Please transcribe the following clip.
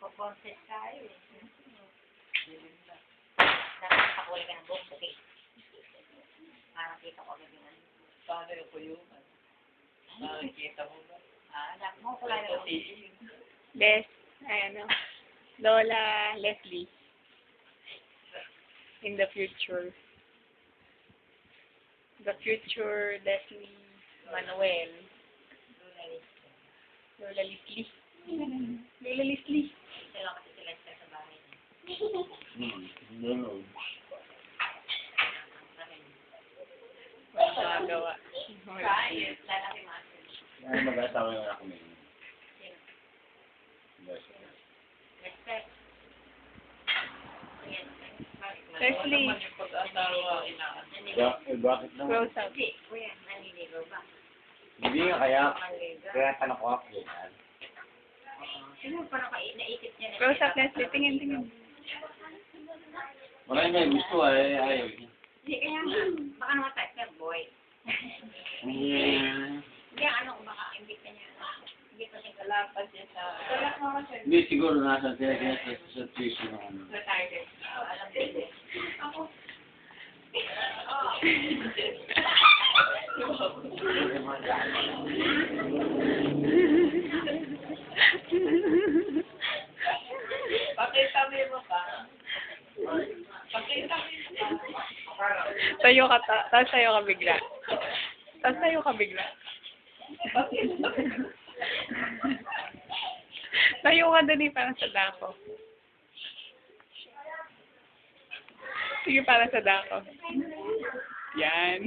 Pag-concept tayo eh. Dapat pakulay ka ng buhok puti. Para kita ko agad yung ano. Paano yung kuyuman? Nakikita mo ba? Dapat mo kulay na buhok. Lola Leslie. In the future. The future Leslie Manuel. Lola Leslie. Lola Leslie. Ito lang kasi sila sa bahay. No. Walang magawa. Right. Lalaki master. Ay, mag-asawa yung anak ko ngayon. Respect. Leslie. Naman yung pag-asawa, inaan. Bakit naman? Close up. Hindi. Kuya, naniligaw ba? Hindi nga kaya. Manligaw. Kaya tanong ko ako yan. Sino parang naisip niya na Close up, Leslie. Tingin. Marami may gusto ay ayaw. Hindi, kaya nga. Baka naman type ka, boy. Hindi, baka imbit ka niya. Imbit pa siya Kalapas siya sa... Hindi siguro nasa sa tuition ng ano. retarded. Alam din. Ako. Pakita mo yung mukha. Pakita mo yung mukha. Tayo ka, tapos tayo ka bigla. Tayo ka dali para sa dako. Sige, para sa dako. Yan.